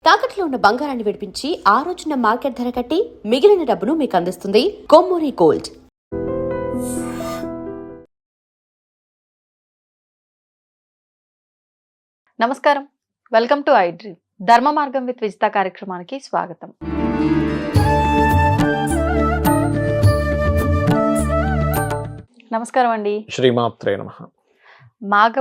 తాకట్లో ఉన్న బంగారాన్ని విడిపించి ఆ రోజున మార్కెట్ ధర కట్టి మిగిలిన డబ్బును మీకు అందిస్తుంది కొమ్మూరి గోల్డ్. నమస్కారం, వెల్కమ్ టు ఐడ్రీమ్. ధర్మ మార్గం విత్ విజిత కార్యక్రమానికి స్వాగతం. నమస్కారం అండి. శ్రీమాత్రే నమః. మాఘ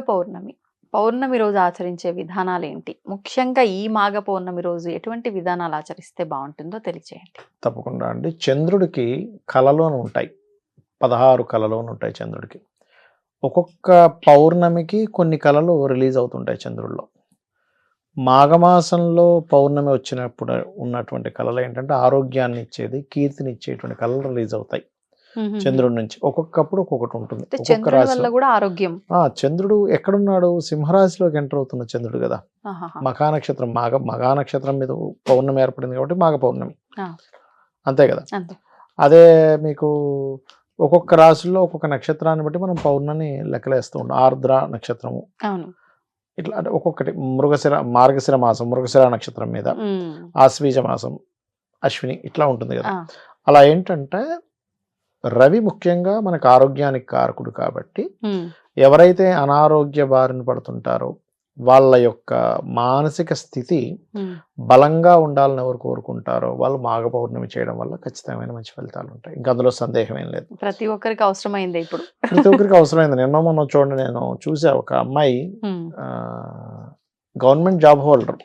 పౌర్ణమి రోజు ఆచరించే విధానాలు ఏంటి? ముఖ్యంగా ఈ మాఘ పౌర్ణమి రోజు ఎటువంటి విధానాలు ఆచరిస్తే బాగుంటుందో తెలియజేయండి. తప్పకుండా అండి. చంద్రుడికి కళలోను ఉంటాయి, 16 కళలోను ఉంటాయి చంద్రుడికి. ఒక్కొక్క పౌర్ణమికి కొన్ని కళలు రిలీజ్ అవుతుంటాయి చంద్రుడిలో. మాఘమాసంలో పౌర్ణమి వచ్చినప్పుడు ఉన్నటువంటి కళలు ఏంటంటే ఆరోగ్యాన్ని ఇచ్చేది, కీర్తిని ఇచ్చేటువంటి కళలు రిలీజ్ అవుతాయి చంద్రుడి నుంచి. ఒక్కొక్కప్పుడు ఒక్కొక్కటి ఉంటుంది. ఒక్కొక్క రాశిలో కూడా ఆరోగ్యం. చంద్రుడు ఎక్కడున్నాడు? సింహరాశిలోకి ఎంటర్ అవుతున్న చంద్రుడు కదా. మఖా నక్షత్రం, మఘా నక్షత్రం మీద పౌర్ణమి ఏర్పడింది కాబట్టి మాఘ పౌర్ణమి, అంతే కదా. అదే మీకు ఒక్కొక్క రాశుల్లో ఒక్కొక్క నక్షత్రాన్ని బట్టి మనం పౌర్ణమి లెక్కలేస్తూ ఉంటాం. ఆర్ద్ర నక్షత్రము ఇట్లా అంటే ఒక్కొక్కటి. మార్గశిర మాసం మృగశిర నక్షత్రం మీద, ఆశ్వీజ మాసం అశ్విని ఇట్లా ఉంటుంది కదా. అలా ఏంటంటే రవి ముఖ్యంగా మనకు ఆరోగ్యానికి కారకుడు కాబట్టి ఎవరైతే అనారోగ్య బారిన పడుతుంటారో వాళ్ళ యొక్క మానసిక స్థితి బలంగా ఉండాలని ఎవరు కోరుకుంటారో వాళ్ళు మాఘ పౌర్ణమి చేయడం వల్ల ఖచ్చితమైన మంచి ఫలితాలు ఉంటాయి. ఇంకా అందులో సందేహం ఏం లేదు. ప్రతి ఒక్కరికి అవసరమైంది. ఇప్పుడు ప్రతి ఒక్కరికి అవసరమైంది. నిన్న మొన్న చూడండి, నేను చూసా ఒక అమ్మాయి గవర్నమెంట్ జాబ్ హోల్డర్,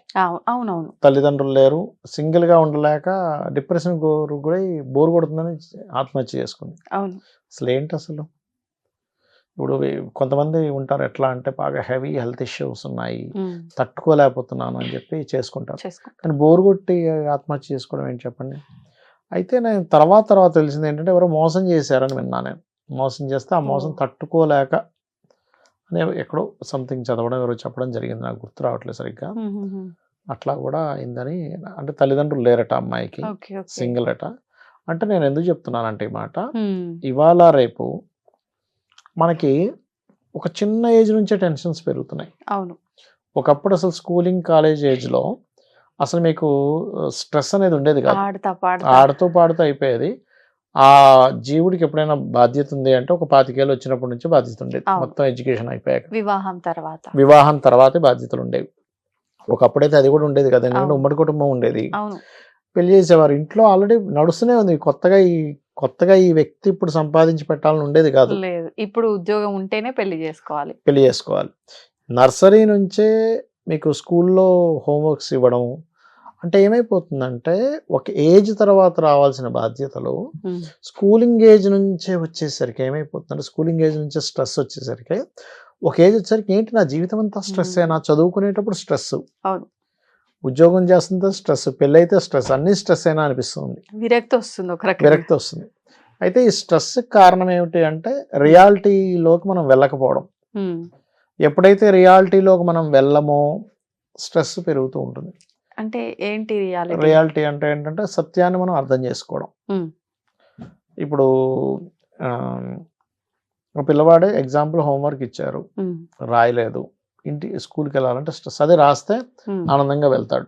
అవునవును, తల్లిదండ్రులు లేరు, సింగిల్ గా ఉండలేక డిప్రెషన్ కూడా బోర్ కొడుతుందని ఆత్మహత్య చేసుకుంది. అసలు ఏంటి అసలు? ఇప్పుడు కొంతమంది ఉంటారు ఎట్లా అంటే బాగా హెవీ హెల్త్ ఇష్యూస్ ఉన్నాయి, తట్టుకోలేకపోతున్నాను అని చెప్పి చేసుకుంటారు. కానీ బోర్ కొట్టి ఆత్మహత్య చేసుకోవడం ఏంటి చెప్పండి. అయితే నేను తర్వాత తెలిసింది ఏంటంటే ఎవరో మోసం చేశారని విన్నా. నేను మోసం చేస్తే ఆ మోసం తట్టుకోలేక అని ఎక్కడో సంథింగ్ చదవడం ఎవరో చెప్పడం జరిగింది, నాకు గుర్తు రావట్లేదు సరిగ్గా. అట్లా కూడా అయిందని. అంటే తల్లిదండ్రులు లేరట అమ్మాయికి, సింగిల్ అట. అంటే నేను ఎందుకు చెప్తున్నానంటే ఈ మాట, ఇవాళ రేపు మనకి ఒక చిన్న ఏజ్ నుంచే టెన్షన్స్ పెరుగుతున్నాయి. అవును. ఒకప్పుడు అసలు స్కూలింగ్ కాలేజ్ ఏజ్లో అసలు మీకు స్ట్రెస్ అనేది ఉండేది కాదు. ఆడుతూ పాడుతూ అయిపోయేది. ఆ జీవుడికి ఎప్పుడైనా బాధ్యత ఉంది అంటే ఒక 25 ఏళ్ళు వచ్చినప్పటి నుంచి బాధ్యత ఉండేది. మొత్తం ఎడ్యుకేషన్ అయిపోయాక, వివాహం తర్వాతే బాధ్యతలు ఉండేవి. ఒకప్పుడైతే అది కూడా ఉండేది కదా, ఎందుకంటే ఉమ్మడి కుటుంబం ఉండేది. పెళ్లి చేసేవారు. ఇంట్లో ఆల్రెడీ నడుస్తూనే ఉంది. కొత్తగా ఈ వ్యక్తి ఇప్పుడు సంపాదించి పెట్టాలని ఉండేది కాదు. ఇప్పుడు ఉద్యోగం ఉంటేనే పెళ్లి చేసుకోవాలి. నర్సరీ నుంచే మీకు స్కూల్లో హోంవర్క్స్ ఇవ్వడం. అంటే ఏమైపోతుందంటే ఒక ఏజ్ తర్వాత రావాల్సిన బాధ్యతలు స్కూలింగ్ ఏజ్ నుంచే వచ్చేసరికి ఏమైపోతుందంటే, స్కూలింగ్ ఏజ్ నుంచే స్ట్రెస్ వచ్చేసరికి ఒక ఏజ్ వచ్చేసరికి ఏంటి నా జీవితం అంతా స్ట్రెస్, నా చదువుకునేటప్పుడు స్ట్రెస్, ఉద్యోగం చేస్తుంటే స్ట్రెస్, పెళ్ళైతే స్ట్రెస్, అన్ని స్ట్రెస్ అయినా అనిపిస్తుంది, విరక్తి వస్తుంది. అయితే ఈ స్ట్రెస్ కారణం ఏమిటి అంటే రియాలిటీలోకి మనం వెళ్ళకపోవడం. ఎప్పుడైతే రియాలిటీలోకి మనం వెళ్ళమో స్ట్రెస్ పెరుగుతూ ఉంటుంది. అంటే ఏంటి రియాలిటీ అంటే ఏంటంటే సత్యాన్ని మనం అర్థం చేసుకోవడం. ఇప్పుడు ఒక పిల్లవాడే ఎగ్జాంపుల్ హోంవర్క్ ఇచ్చారు, రాయలేదు, స్కూల్కి వెళ్ళాలంటే స్ట్రెస్. అదే రాస్తే ఆనందంగా వెళ్తాడు,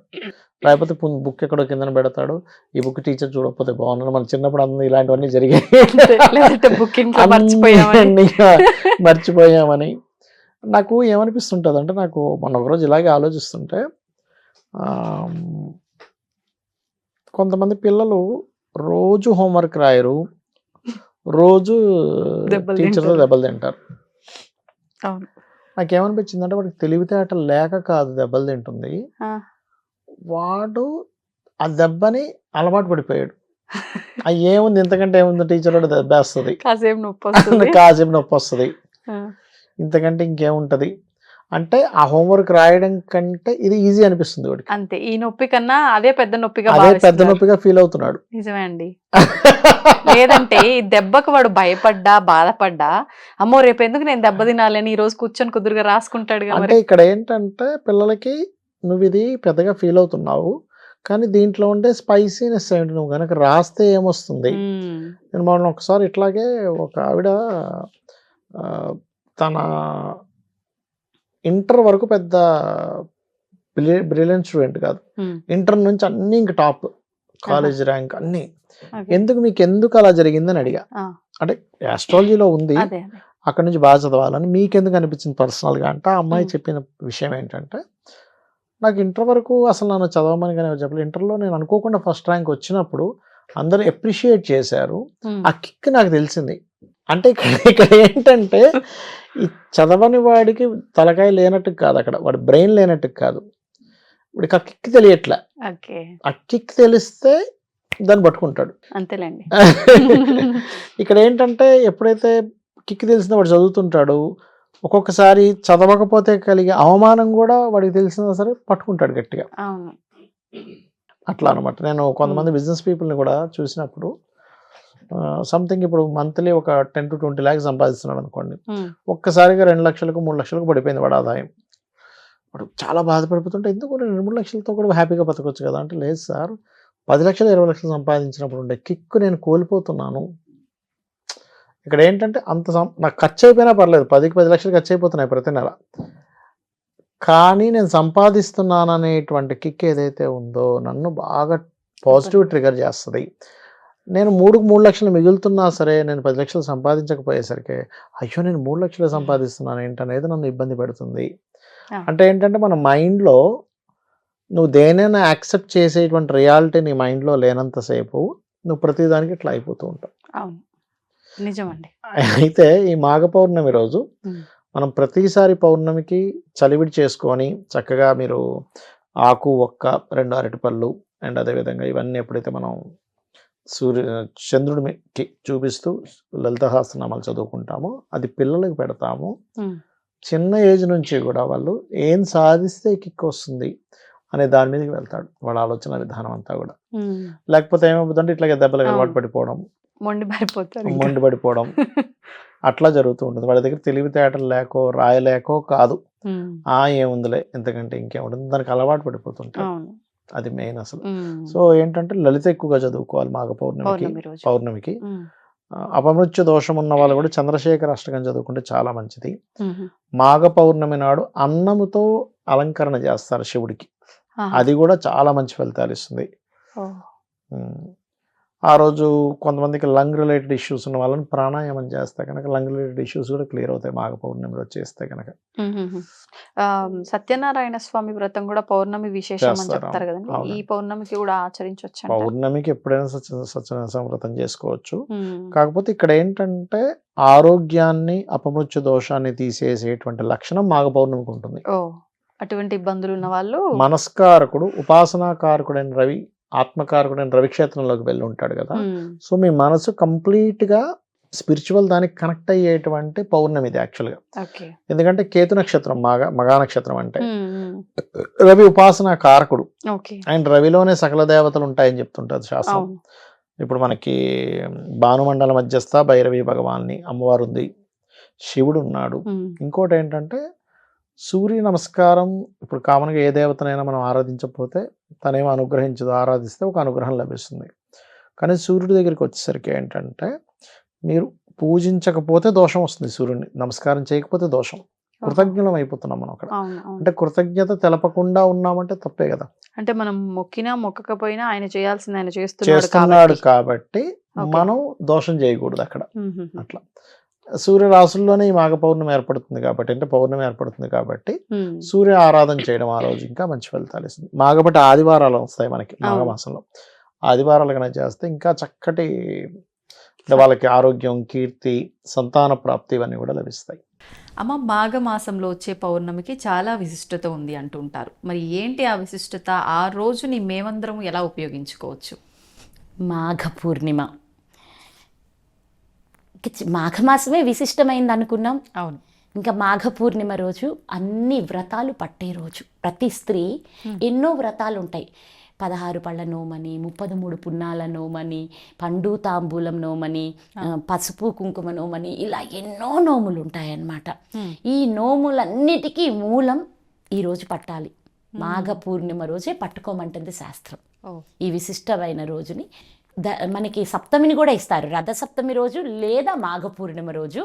లేకపోతే బుక్ ఎక్కడో కింద పెడతాడు, ఈ బుక్ టీచర్ చూడకపోతే బాగున్నాడు. మన చిన్నప్పుడు అందరూ ఇలాంటివన్నీ జరిగాయి, మర్చిపోయామని. నాకు ఏమనిపిస్తుంటుంది అంటే, నాకు మొన్న ఒకరోజు ఇలాగే ఆలోచిస్తుంటే, కొంతమంది పిల్లలు రోజు హోంవర్క్ రాయరు, రోజు టీచర్తో దెబ్బలు తింటారు. నాకేమనిపించింది అంటే, వాడికి తెలివితేటలు లేక కాదు దెబ్బలు తింటుంది, వాడు ఆ దెబ్బని అలవాటు పడిపోయాడు. ఏముంది ఇంతకంటే ఏముంది, టీచర్ వాడు దెబ్బేస్తుంది, కాసేపు నొప్పి వస్తుంది, ఇంతకంటే ఇంకేముంటది అంటే ఆ హోంవర్క్ రాయడం కంటే ఇది ఈజీ అనిపిస్తుంది వాడికి. అంతే. ఈ నొప్పి కన్నా అదే పెద్ద నొప్పిగా ఫీల్ అవుతున్నాడు. నిజమే అండి. లేదంటే ఈ దెబ్బకు వాడు భయపడ్డా బాధపడ్డా, అమ్మో రేపు ఎందుకు నేను దెబ్బ తినాలని ఈ రోజు కూర్చొని కుదురుగా రాసుకుంటాడు. అంటే ఇక్కడ ఏంటంటే పిల్లలకి నువ్వు ఇది పెద్దగా ఫీల్ అవుతున్నావు, కానీ దీంట్లో ఉండే స్పైసీనెస్ ఏంటి, నువ్వు కనుక రాస్తే ఏమొస్తుంది. నేను మొన్న ఒకసారి ఇట్లాగే ఒక ఆవిడ తన ఇంటర్ వరకు పెద్ద బ్రిలియంట్ స్టూడెంట్ కాదు, ఇంటర్ నుంచి అన్ని ఇంక టాప్, కాలేజ్ ర్యాంక్ అన్ని. మీకు ఎందుకు అలా జరిగిందని అడిగా. అంటే ఆస్ట్రాలజీలో ఉంది, అక్కడ నుంచి బాగా చదవాలని మీకెందుకు అనిపించింది పర్సనల్గా అంటే, ఆ అమ్మాయి చెప్పిన విషయం ఏంటంటే, నాకు ఇంటర్ వరకు అసలు నన్ను చదవమని కానీ చెప్పలేదు. ఇంటర్లో నేను అనుకోకుండా ఫస్ట్ ర్యాంక్ వచ్చినప్పుడు అందరూ అప్రిషియేట్ చేశారు, ఆ కిక్ నాకు తెలిసింది. అంటే ఇక్కడ ఏంటంటే, ఈ చదవని వాడికి తలకాయ లేనట్టు కాదు, అక్కడ వాడి బ్రెయిన్ లేనట్టు కాదు, వాడికి ఆ కిక్ తెలియట్లే. ఆ కిక్ తెలిస్తే దాన్ని పట్టుకుంటాడు, అంతేలేండి. ఇక్కడ ఏంటంటే ఎప్పుడైతే కిక్ తెలిసిన వాడు చదువుతుంటాడు, ఒక్కొక్కసారి చదవకపోతే కలిగే అవమానం కూడా వాడికి తెలిసినా సరే పట్టుకుంటాడు గట్టిగా. అట్లా అనమాట. నేను కొంతమంది బిజినెస్ పీపుల్ని కూడా చూసినప్పుడు, సంథింగ్ ఇప్పుడు మంత్లీ ఒక 10 to 20 lakhs సంపాదిస్తున్నాడు అనుకోండి, ఒక్కసారిగా 2 లక్షలకు 3 లక్షలకు పడిపోయింది వాడు ఆదాయం. వాడు చాలా బాధపడిపోతుంటే, ఎందుకు 2-3 లక్షలతో కూడా హ్యాపీగా బతకొచ్చు కదా అంటే, లేదు సార్ 10 లక్షలు 20 లక్షలు సంపాదించినప్పుడు ఉండే కిక్ నేను కోల్పోతున్నాను. ఇక్కడ ఏంటంటే నాకు ఖర్చు అయిపోయినా పర్లేదు, 10 లక్షలు ఖర్చు అయిపోతున్నాయి ప్రతి నెల, కానీ నేను సంపాదిస్తున్నాను అనేటువంటి కిక్ ఏదైతే ఉందో నన్ను బాగా పాజిటివ్ ట్రిగర్ చేస్తుంది. నేను 3 లక్షలు మిగులుతున్నా సరే నేను 10 లక్షలు సంపాదించకపోయేసరికి, అయ్యో నేను 3 లక్షలు సంపాదిస్తున్నాను ఏంటనేది నన్ను ఇబ్బంది పెడుతుంది. అంటే ఏంటంటే మన మైండ్లో నువ్వు దేనైనా యాక్సెప్ట్ చేసేటువంటి రియాలిటీ నీ మైండ్లో లేనంతసేపు నువ్వు ప్రతిదానికి ఇట్లా అయిపోతూ ఉంటావు. నిజమండి. అయితే ఈ మాఘ పౌర్ణమి రోజు మనం ప్రతిసారి పౌర్ణమికి చలివిడి చేసుకొని చక్కగా మీరు ఆకు, ఒక్క, 2 అరటిపళ్ళు అండ్ అదేవిధంగా ఇవన్నీ ఎప్పుడైతే మనం చంద్రుడికి చూపిస్తూ లలిత సహస్రనామాలు చదువుకుంటామో అది పిల్లలకు పెడతాము. చిన్న ఏజ్ నుంచి కూడా వాళ్ళు ఏం సాధిస్తే కిక్ వస్తుంది అనే దాని మీదకి వెళ్తాడు వాళ్ళ ఆలోచన విధానం అంతా కూడా. లేకపోతే ఏమవుతుందంటే ఇట్లాగే దెబ్బలు అలవాటు పడిపోవడం, మొండి పడిపోవడం అట్లా జరుగుతూ ఉంటుంది. వాళ్ళ దగ్గర తెలివితేటలు లేకో రాయలేకో కాదు, ఏముందిలే ఎంతకంటే ఇంకేముంటుంది, దానికి అలవాటు పడిపోతుంటారు. అది మెయిన్ అసలు. సో ఏంటంటే లలిత ఎక్కువగా చదువుకోవాలి మాఘ పౌర్ణమికి. అపమృత్యు దోషం ఉన్న వాళ్ళు కూడా చంద్రశేఖర అష్టకం చదువుకుంటే చాలా మంచిది. మాఘ పౌర్ణమి నాడు అన్నముతో అలంకరణ చేస్తారు శివుడికి, అది కూడా చాలా మంచి ఫలితాలు ఇస్తుంది. ఆ రోజు కొంతమందికి లంగ్ రిలేటెడ్ ఇష్యూస్ ఉన్న వాళ్ళని ప్రాణాయామం చేస్తే కనుక లంగ్ రిలేటెడ్ ఇష్యూస్ కూడా క్లియర్ అవుతాయి మాఘ పౌర్ణమి రోజు చేస్తే కనుక. సత్యనారాయణ స్వామి వ్రతం కూడా పౌర్ణమి విశేషం అని చెప్తారు కదండి, ఈ పౌర్ణమికి కూడా ఆచరించవచ్చు? పౌర్ణమికి ఎప్పుడైనా సత్యనారాయణ వ్రతం చేసుకోవచ్చు. కాకపోతే ఇక్కడ ఏంటంటే ఆరోగ్యాన్ని, అపమృత్యు దోషాన్ని తీసేసేటువంటి లక్షణం మాఘ పౌర్ణమికి ఉంటుంది. అటువంటి ఇబ్బందులు ఉన్న వాళ్ళు, మనస్కారకుడు ఉపాసనాకారకుడైన రవి, ఆత్మకారకుడైన రవిక్షేత్రంలోకి వెళ్ళి ఉంటాడు కదా, సో మీ మనసు కంప్లీట్ గా స్పిరిచువల్ దానికి కనెక్ట్ అయ్యేటువంటి పౌర్ణమి ఇది యాక్చువల్గా. ఎందుకంటే కేతు నక్షత్రం మగా నక్షత్రం అంటే రవి ఉపాసనా కారకుడు, అండ్ రవిలోనే సకల దేవతలు ఉంటాయని చెప్తుంటారు శాస్త్రం. ఇప్పుడు మనకి భానుమండల మధ్యస్థ భైరవి భగవాన్ని అమ్మవారు ఉంది, శివుడు ఉన్నాడు. ఇంకోటి ఏంటంటే సూర్య నమస్కారం, ఇప్పుడు కామన్గా ఏ దేవతనైనా మనం ఆరాధించకపోతే తనేమో అనుగ్రహించదు, ఆరాధిస్తే ఒక అనుగ్రహం లభిస్తుంది. కానీ సూర్యుడి దగ్గరికి వచ్చేసరికి ఏంటంటే మీరు పూజించకపోతే దోషం వస్తుంది, సూర్యుడిని నమస్కారం చేయకపోతే దోషం. కృతజ్ఞలం అయిపోతున్నాం మనం అక్కడ. అంటే కృతజ్ఞత తెలపకుండా ఉన్నామంటే తప్పే కదా. అంటే మనం మొక్కినా మొక్కకపోయినా ఆయన చేయాల్సింది ఆయన చేస్తున్నాడు కాబట్టి మనం దోషం చేయకూడదు అక్కడ. అట్లా సూర్య రాశుల్లోనే ఈ మాఘ పౌర్ణమి ఏర్పడుతుంది కాబట్టి, అంటే పౌర్ణమి ఏర్పడుతుంది కాబట్టి సూర్య ఆరాధన చేయడం ఆ రోజు ఇంకా మంచి ఫలితాలు ఇస్తుంది. మాఘబట్టి ఆదివారాలు వస్తాయి మనకి మాఘమాసంలో, ఆదివారాలు కనుక చేస్తే ఇంకా చక్కటి వాళ్ళకి ఆరోగ్యం, కీర్తి, సంతాన ప్రాప్తి ఇవన్నీ కూడా లభిస్తాయి. అమ్మ, మాఘమాసంలో వచ్చే పౌర్ణమికి చాలా విశిష్టత ఉంది అంటుంటారు. మరి ఏంటి ఆ విశిష్టత? ఆ రోజుని మేమందరం ఎలా ఉపయోగించుకోవచ్చు? మాఘ పూర్ణిమ, మాఘమాసమే విశిష్టమైంది అనుకున్నాం. అవును. ఇంకా మాఘ పూర్ణిమ రోజు అన్ని వ్రతాలు పట్టే రోజు. ప్రతి స్త్రీ ఎన్నో వ్రతాలు ఉంటాయి. 16 పళ్ళ నోమని, 33 పున్నాల నోమని, పండు తాంబూలం నోమని, పసుపు కుంకుమ నోమని, ఇలా ఎన్నో నోములు ఉంటాయన్నమాట. ఈ నోములన్నిటికీ మూలం ఈరోజు పట్టాలి. మాఘ పూర్ణిమ రోజే పట్టుకోమంటుంది శాస్త్రం. ఈ విశిష్టమైన రోజుని మనకి సప్తమిని కూడా ఇస్తారు, రథ సప్తమి రోజు లేదా మాఘ పూర్ణిమ రోజు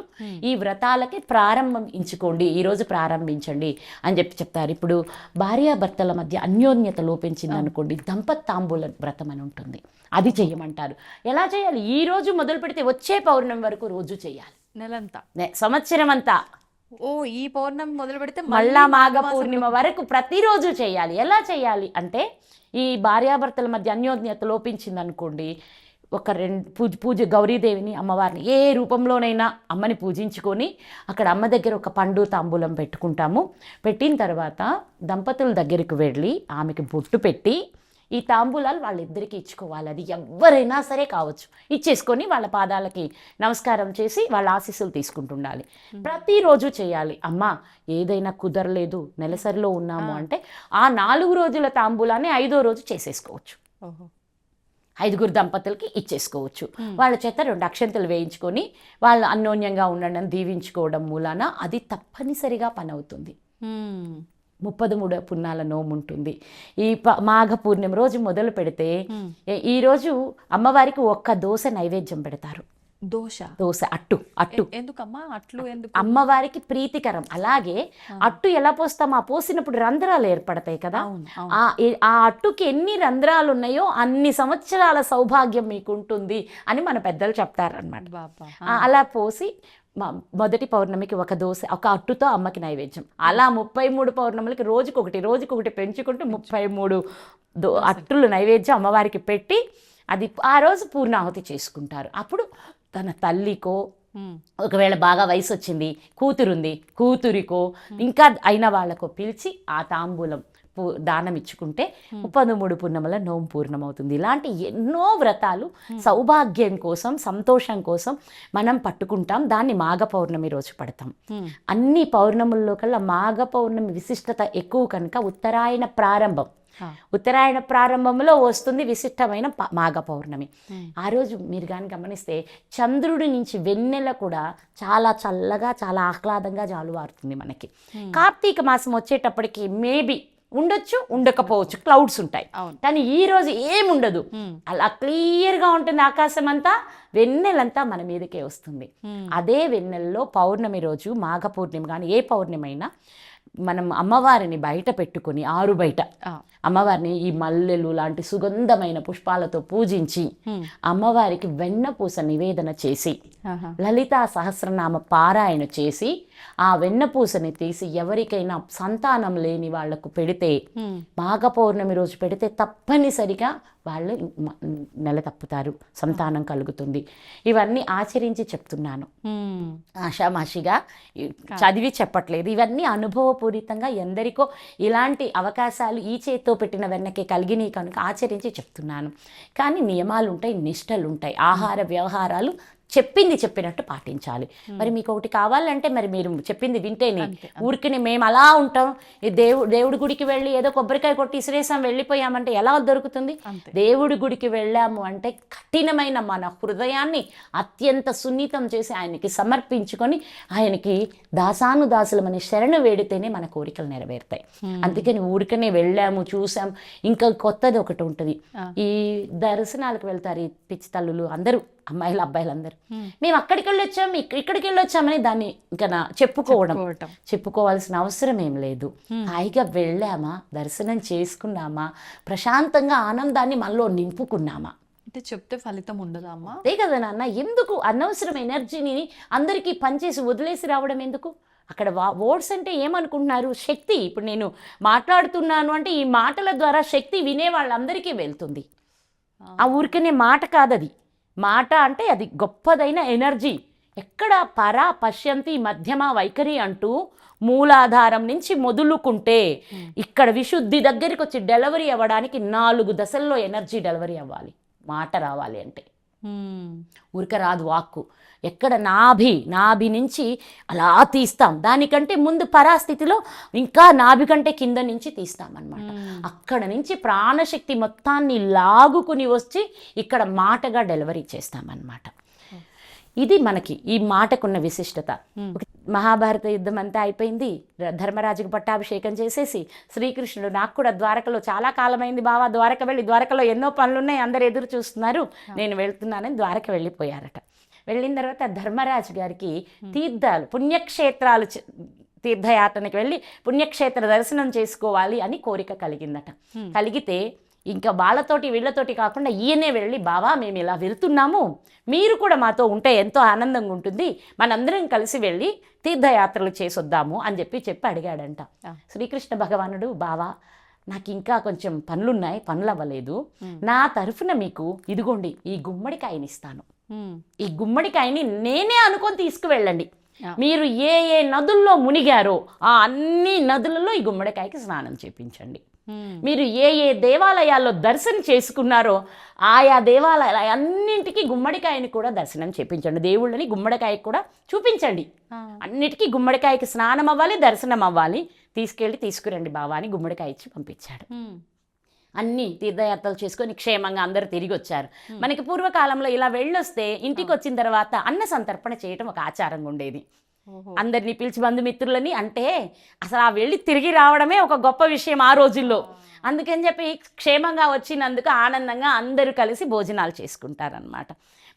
ఈ వ్రతాలకి ప్రారంభించుకోండి, ఈరోజు ప్రారంభించండి అని చెప్తారు. ఇప్పుడు భార్యాభర్తల మధ్య అన్యోన్యత లోపించింది అనుకోండి, దంపతాంబూల వ్రతం అని ఉంటుంది, అది చెయ్యమంటారు. ఎలా చేయాలి? ఈ రోజు మొదలు పెడితే వచ్చే పౌర్ణమి వరకు రోజు చేయాలి, నెలంతా, సంవత్సరం అంతా. ఈ పౌర్ణమి మొదలు పెడితే మళ్ళా మాఘ పూర్ణిమ వరకు ప్రతిరోజు చేయాలి. ఎలా చేయాలి అంటే, ఈ భార్యాభర్తల మధ్య అన్యోన్యత లోపించింది అనుకోండి, ఒక పూజ గౌరీదేవిని, అమ్మవారిని ఏ రూపంలోనైనా అమ్మని పూజించుకొని అక్కడ అమ్మ దగ్గర ఒక పండు తాంబూలం పెట్టుకుంటాము. పెట్టిన తర్వాత దంపతుల దగ్గరికి వెళ్ళి ఆమెకి బొట్టు పెట్టి ఈ తాంబూలాలు వాళ్ళిద్దరికీ ఇచ్చుకోవాలి. అది ఎవరైనా సరే కావచ్చు, ఇచ్చేసుకొని వాళ్ళ పాదాలకి నమస్కారం చేసి వాళ్ళ ఆశీస్సులు తీసుకుంటుండాలి. ప్రతిరోజు చేయాలి. అమ్మ ఏదైనా కుదరలేదు, నెలసరిలో ఉన్నాము అంటే ఆ 4 రోజుల తాంబూలాన్ని 5వ రోజు చేసేసుకోవచ్చు. 5గురు దంపతులకి ఇచ్చేసుకోవచ్చు. వాళ్ళ చేత 2 అక్షంతలు వేయించుకొని వాళ్ళు అన్యోన్యంగా ఉండడం దీవించుకోవడం మూలాన అది తప్పనిసరిగా పని అవుతుంది. 33 పున్నాల నోము ఉంటుంది. ఈ మాఘ పూర్ణిమ రోజు మొదలు పెడితే ఈరోజు అమ్మవారికి 1 దోశ నైవేద్యం పెడతారు. దోశ అట్టు ఎందుకమ్మా అట్లు? ఎందుకు? అమ్మవారికి ప్రీతికరం. అలాగే అట్టు ఎలా పోస్తాం, ఆ పోసినప్పుడు రంధ్రాలు ఏర్పడతాయి కదా, ఆ అట్టుకి ఎన్ని రంధ్రాలు ఉన్నాయో అన్ని సంవత్సరాల సౌభాగ్యం మీకు ఉంటుంది అని మన పెద్దలు చెప్తారనమాట. అలా పోసి మొదటి పౌర్ణమికి 1 దోశ, 1 అట్టుతో అమ్మకి నైవేద్యం. అలా 33 పౌర్ణములకి రోజుకొకటి పెంచుకుంటూ 33 అట్టులు నైవేద్యం అమ్మవారికి పెట్టి అది ఆ రోజు పూర్ణాహుతి చేసుకుంటారు. అప్పుడు తన తల్లికో, ఒకవేళ బాగా వయసు వచ్చింది కూతురికో ఇంకా అయిన వాళ్ళకో పిలిచి ఆ తాంబూలం దానం ఇచ్చుకుంటే 33 పున్నముల నోము పూర్ణమవుతుంది. ఇలాంటి ఎన్నో వ్రతాలు సౌభాగ్యం కోసం, సంతోషం కోసం మనం పట్టుకుంటాం. దాన్ని మాఘ పౌర్ణమి రోజు పడతాం. అన్ని పౌర్ణముల్లో కల్లా మాఘ పౌర్ణమి విశిష్టత ఎక్కువ కనుక ఉత్తరాయణ ప్రారంభంలో వస్తుంది విశిష్టమైన మాఘ పౌర్ణమి. ఆ రోజు మీరు కానీ గమనిస్తే చంద్రుడి నుంచి వెన్నెల కూడా చాలా చల్లగా, చాలా ఆహ్లాదంగా జాలువారుతుంది మనకి. కార్తీక మాసం వచ్చేటప్పటికి మేబీ ఉండొచ్చు, ఉండకపోవచ్చు, క్లౌడ్స్ ఉంటాయి. కానీ ఈ రోజు ఏముండదు, అలా క్లియర్గా ఉంటుంది ఆకాశం అంతా, వెన్నెలంతా మన మీదకే వస్తుంది. అదే వెన్నెల్లో పౌర్ణమి రోజు మాఘ పూర్ణిమ కానీ ఏ పౌర్ణమి అయినా మనం అమ్మవారిని బయట పెట్టుకొని, ఆరు బయట అమ్మవారిని ఈ మల్లెలు లాంటి సుగంధమైన పుష్పాలతో పూజించి అమ్మవారికి వెన్నపూస నివేదన చేసి లలితా సహస్రనామ పారాయణ చేసి ఆ వెన్నపూసని తీసి ఎవరికైనా సంతానం లేని వాళ్లకు పెడితే, మాఘ పౌర్ణమి రోజు పెడితే తప్పనిసరిగా వాళ్ళు నెల తప్పుతారు, సంతానం కలుగుతుంది. ఇవన్నీ ఆచరించి చెప్తున్నాను, ఆషామాషిగా చదివి చెప్పట్లేదు. ఇవన్నీ అనుభవపూరితంగా ఎందరికో ఇలాంటి అవకాశాలు ఈ చేత్తో పెట్టిన వెన్నకే కలిగినాయి కనుక ఆచరించి చెప్తున్నాను. కానీ నియమాలు ఉంటాయి, నిష్టలు ఉంటాయి, ఆహార వ్యవహారాలు చెప్పినట్టు పాటించాలి. మరి మీకు ఒకటి కావాలంటే మరి మీరు చెప్పింది వింటేనే, ఊరికి మేము అలా ఉంటాం, దేవుడి గుడికి వెళ్ళి ఏదో కొబ్బరికాయ కొట్టి ఇసిరేసాం వెళ్ళిపోయామంటే ఎలా దొరుకుతుంది? దేవుడి గుడికి వెళ్ళాము అంటే కఠినమైన మన హృదయాన్ని అత్యంత సున్నితం చేసి ఆయనకి సమర్పించుకొని ఆయనకి దాసానుదాసులమని శరణు వేడితేనే మన కోరికలు నెరవేరుతాయి. అందుకని ఊరికనే వెళ్ళాము, చూసాం. ఇంకా కొత్తది ఒకటి ఉంటుంది, ఈ దర్శనాలకు వెళ్తారు ఈ పిచ్చి తల్లులు అందరూ, అమ్మాయిలు అబ్బాయిలు అందరూ, మేము అక్కడికి వెళ్ళి వచ్చాము ఇక్కడికి వెళ్ళి వచ్చామని దాన్ని ఇంకా చెప్పుకోవాల్సిన అవసరం ఏం లేదు. హాయిగా వెళ్ళామా, దర్శనం చేసుకున్నామా, ప్రశాంతంగా ఆనందాన్ని మనలో నింపుకున్నామా అంటే చెప్తే ఫలితం ఉండదా అమ్మా? అదే కదా నాన్న, ఎందుకు అనవసరం ఎనర్జీని అందరికీ పనిచేసి వదిలేసి రావడం ఎందుకు? అక్కడ వర్డ్స్ అంటే ఏమనుకుంటున్నారు? శక్తి. ఇప్పుడు నేను మాట్లాడుతున్నాను అంటే ఈ మాటల ద్వారా శక్తి వినే వాళ్ళందరికీ వెళ్తుంది. ఆ ఊరికనే మాట కాదది, మాట అంటే అది గొప్పదైన ఎనర్జీ. ఎక్కడ పరా పశ్యంతి మధ్యమ వైఖరి అంటూ మూలాధారం నుంచి మొదలుకుంటే ఇక్కడ విశుద్ధి దగ్గరికి వచ్చి డెలివరీ అవ్వడానికి 4 దశల్లో ఎనర్జీ డెలివరీ అవ్వాలి. మాట రావాలి అంటే ఊరిక రాదు వాక్కు. ఎక్కడ నాభి నుంచి అలా తీస్తాం, దానికంటే ముందు పరాస్థితిలో ఇంకా నాభి కంటే కింద నుంచి తీస్తామన్నమాట. అక్కడ నుంచి ప్రాణశక్తి మొత్తాన్ని లాగుకుని వచ్చి ఇక్కడ మాటగా డెలివరీ చేస్తామన్నమాట. ఇది మనకి ఈ మాటకున్న విశిష్టత. మహాభారత యుద్ధం అంతా అయిపోయింది, ధర్మరాజుకు పట్టాభిషేకం చేసేసి శ్రీకృష్ణుడు నాకు కూడా ద్వారకలో చాలా కాలమైంది బావా, ద్వారక వెళ్ళి, ద్వారకలో ఎన్నో పనులున్నాయి, అందరు ఎదురు చూస్తున్నారు, నేను వెళ్తున్నానని ద్వారక వెళ్ళిపోయారట. వెళ్ళిన తర్వాత ధర్మరాజు గారికి తీర్థాలు, పుణ్యక్షేత్రాలు, తీర్థయాత్రనికి వెళ్ళి పుణ్యక్షేత్ర దర్శనం చేసుకోవాలి అని కోరిక కలిగిందట. కలిగితే ఇంకా వాళ్ళతోటి వీళ్ళతోటి కాకుండా ఈయనే వెళ్ళి, బావా మేము ఇలా వెళ్తున్నాము, మీరు కూడా మాతో ఉంటే ఎంతో ఆనందంగా ఉంటుంది, మనందరం కలిసి వెళ్ళి తీర్థయాత్రలు చేసొద్దాము అని చెప్పి అడిగాడంట. శ్రీకృష్ణ భగవానుడు, బావా నాకు ఇంకా కొంచెం పనులున్నాయి, పనులు అవ్వలేదు, నా తరఫున మీకు ఇదిగోండి ఈ గుమ్మడికాయని ఇస్తాను, ఈ గుమ్మడికాయని నేనే అనుకొని తీసుకువెళ్ళండి, మీరు ఏ ఏ నదుల్లో మునిగారో ఆ అన్ని నదులలో ఈ గుమ్మడికాయకి స్నానం చేయించండి, మీరు ఏ ఏ దేవాలయాల్లో దర్శనం చేసుకున్నారో ఆయా దేవాలయాల అన్నింటికి గుమ్మడికాయని కూడా దర్శనం చేయించండి, దేవుళ్ళని గుమ్మడికాయ కూడా చూపించండి, అన్నిటికీ గుమ్మడికాయకి స్నానం అవ్వాలి, దర్శనం అవ్వాలి, తీసుకురండి బావా అని గుమ్మడికాయ ఇచ్చి పంపించాడు. అన్ని తీర్థయాత్రలు చేసుకొని క్షేమంగా అందరూ తిరిగి వచ్చారు. మనకి పూర్వకాలంలో ఇలా వెళ్ళొస్తే ఇంటికి వచ్చిన తర్వాత అన్న సంతర్పణ చేయటం ఒక ఆచారంగా ఉండేది. అందరినీ పిలిచి బంధుమిత్రులని, అంటే అసలు ఆ వెళ్ళి తిరిగి రావడమే ఒక గొప్ప విషయం ఆ రోజుల్లో. అందుకని చెప్పి క్షేమంగా వచ్చినందుకు ఆనందంగా అందరూ కలిసి భోజనాలు చేసుకుంటారనమాట.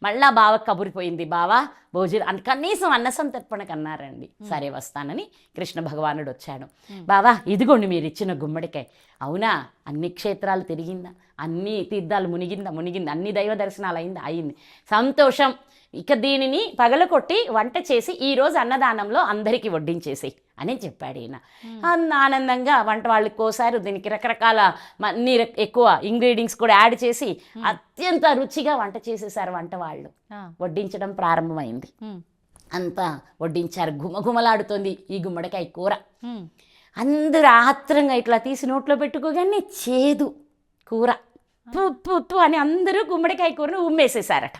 మళ్ళా బావ కబురిపోయింది, బావా భోజనం కనీసం అన్న సంతర్పణకు అన్నారండి. సరే వస్తానని కృష్ణ భగవానుడు వచ్చాడు. బావా ఇదిగోండి మీరు ఇచ్చిన గుమ్మడికాయ. అవునా, అన్ని క్షేత్రాలు తిరిగిందా, అన్ని తీర్థాలు మునిగిందా, అన్ని దైవ దర్శనాలు అయింది, సంతోషం. ఇక దీనిని పగలకొట్టి వంట చేసి ఈరోజు అన్నదానంలో అందరికీ వడ్డించేసి అని చెప్పాడు ఈయన. ఆనందంగా వంట వాళ్ళకి కోసారు, దీనికి రకరకాల అన్ని ఎక్కువ ఇంగ్రీడియంట్స్ కూడా యాడ్ చేసి అత్యంత రుచిగా వంట చేసేసారు వంట వాళ్ళు. వడ్డించడం ప్రారంభమైంది, అంతా వడ్డించారు. గుమగుమలాడుతోంది ఈ గుమ్మడికాయ కూర. అందరూ ఆత్రంగా ఇట్లా తీసి నోట్లో పెట్టుకోగానే చేదు కూర, పుప్పు అని అందరూ గుమ్మడికాయ కూరను ఉమ్మేసేసారట.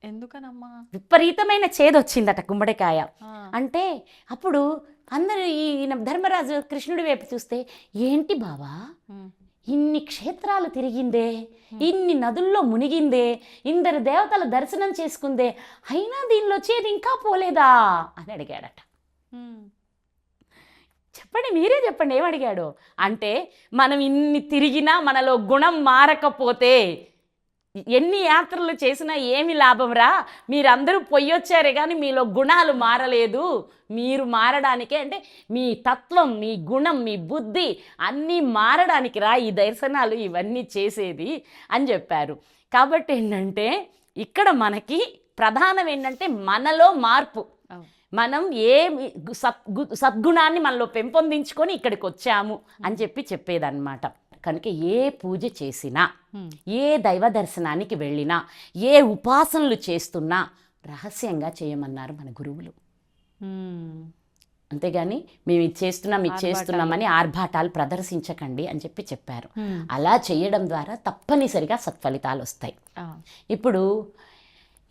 ఎందుకనమ్మా? విపరీతమైన చేదు వచ్చిందట గుమ్మడికాయ. అంటే అప్పుడు అందరూ ఈయన ధర్మరాజు కృష్ణుడి వైపు చూస్తే, ఏంటి బావా ఇన్ని క్షేత్రాలు తిరిగిందే, ఇన్ని నదుల్లో మునిగిందే, ఇందరు దేవతల దర్శనం చేసుకుందే, అయినా దీనిలో చేదు ఇంకా పోలేదా అని అడిగాడట. చెప్పండి, మీరే చెప్పండి ఏమడిగాడు అంటే, మనం ఇన్ని తిరిగినా మనలో గుణం మారకపోతే ఎన్ని యాత్రలు చేసినా ఏమి లాభం రా, మీరందరూ పొయ్యొచ్చారే కానీ మీలో గుణాలు మారలేదు, మీరు మారడానికే, అంటే మీ తత్వం, మీ గుణం, మీ బుద్ధి అన్నీ మారడానికి రా ఈ దర్శనాలు ఇవన్నీ చేసేది అని చెప్పారు. కాబట్టి ఏంటంటే ఇక్కడ మనకి ప్రధానం ఏంటంటే మనలో మార్పు, మనం ఏ సద్గుణాన్ని మనలో పెంపొందించుకొని ఇక్కడికి వచ్చాము అని చెప్పేదన్నమాట. కనుక ఏ పూజ చేసినా, ఏ దైవ దర్శనానికి వెళ్ళినా, ఏ ఉపాసనలు చేస్తున్నా రహస్యంగా చేయమన్నారు మన గురువులు. అంతేగాని మేము ఇది చేస్తున్నామని ఆర్భాటాలు ప్రదర్శించకండి అని చెప్పారు. అలా చేయడం ద్వారా తప్పనిసరిగా సత్ఫలితాలు వస్తాయి. ఇప్పుడు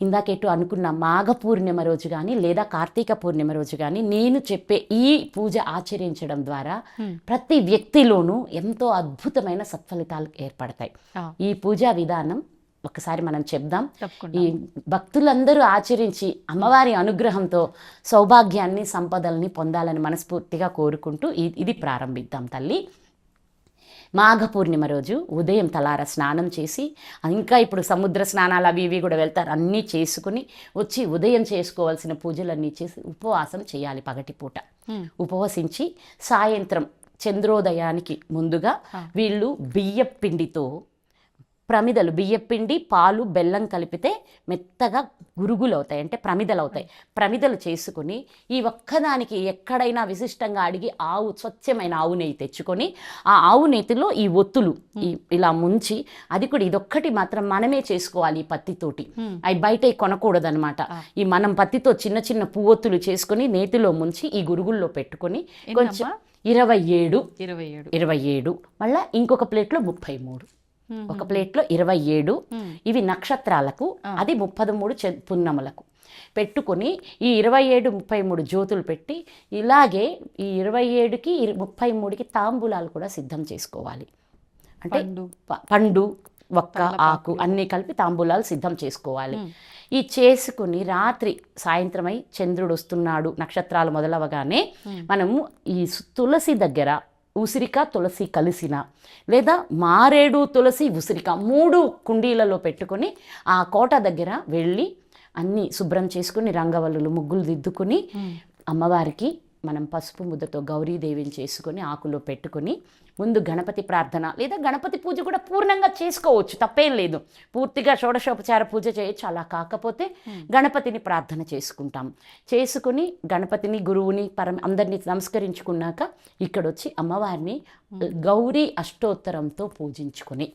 ఇందాకెటు అనుకున్న మాఘ పూర్ణిమ రోజు కానీ లేదా కార్తీక పూర్ణిమ రోజు కానీ నేను చెప్పే ఈ పూజ ఆచరించడం ద్వారా ప్రతి వ్యక్తిలోనూ ఎంతో అద్భుతమైన సత్ఫలితాలు ఏర్పడతాయి. ఈ పూజా విధానం ఒకసారి మనం చెప్దాం. ఈ భక్తులందరూ ఆచరించి అమ్మవారి అనుగ్రహంతో సౌభాగ్యాన్ని, సంపదల్ని పొందాలని మనస్ఫూర్తిగా కోరుకుంటూ ఇది ప్రారంభిద్దాం తల్లి. మాఘ పూర్ణిమ రోజు ఉదయం తలార స్నానం చేసి, ఇంకా ఇప్పుడు సముద్ర స్నానాలు అవి ఇవి కూడా వెళ్తారు, అన్నీ చేసుకుని వచ్చి ఉదయం చేసుకోవాల్సిన పూజలన్నీ చేసి ఉపవాసం చేయాలి. పగటిపూట ఉపవసించి సాయంత్రం చంద్రోదయానికి ముందుగా వీళ్ళు బియ్యపిండితో ప్రమిదలు, బియ్యపిండి, పాలు, బెల్లం కలిపితే మెత్తగా గురుగులు అవుతాయి, అంటే ప్రమిదలు అవుతాయి. ప్రమిదలు చేసుకుని ఈ ఒక్కదానికి ఎక్కడైనా విశిష్టంగా అడిగి స్వచ్ఛమైన ఆవు నెయ్యి తెచ్చుకొని ఆ ఆవు నెయ్యిలో ఈ ఒత్తులు ఇలా ముంచి, అది కూడా ఇదొక్కటి మాత్రం మనమే చేసుకోవాలి ఈ పత్తితోటి, అవి బయట కొనకూడదు అనమాట. ఈ మనం పత్తితో చిన్న చిన్న పువ్వొత్తులు చేసుకొని నేతిలో ముంచి ఈ గురుగుల్లో పెట్టుకొని కొంచెం 27 మళ్ళీ ఇంకొక ప్లేట్లో 33, ఒక ప్లేట్లో 27, ఇవి నక్షత్రాలకు, అది 33 పున్నములకు పెట్టుకొని ఈ 27, 33 జ్యోతులు పెట్టి, ఇలాగే ఈ 27కి 33కి తాంబూలాలు కూడా సిద్ధం చేసుకోవాలి. అంటే పండు, ఒక్క, ఆకు అన్నీ కలిపి తాంబూలాలు సిద్ధం చేసుకోవాలి. ఈ చేసుకుని రాత్రి సాయంత్రమై చంద్రుడు వస్తున్నాడు, నక్షత్రాలు మొదలవగానే మనము ఈ తులసి దగ్గర ఉసిరిక తులసి కలిసిన లేదా మారేడు తులసి ఉసిరిక 3 కుండీలలో పెట్టుకొని ఆ కోట దగ్గర వెళ్ళి అన్నీ శుభ్రం చేసుకుని రంగవల్లులు ముగ్గులు దిద్దుకుని అమ్మవారికి మనం పసుపు ముద్దతో గౌరీదేవిని చేసుకొని ఆకులో పెట్టుకొని ముందు గణపతి ప్రార్థన లేదా గణపతి పూజ కూడా పూర్ణంగా చేసుకోవచ్చు, తప్పేం లేదు. పూర్తిగా షోడశోపచార పూజ చేయొచ్చు. అలా కాకపోతే గణపతిని ప్రార్థన చేసుకుంటాం. చేసుకుని గణపతిని గురువుని అందరినీ నమస్కరించుకున్నాక ఇక్కడొచ్చి అమ్మవారిని గౌరీ అష్టోత్తరంతో పూజించుకొని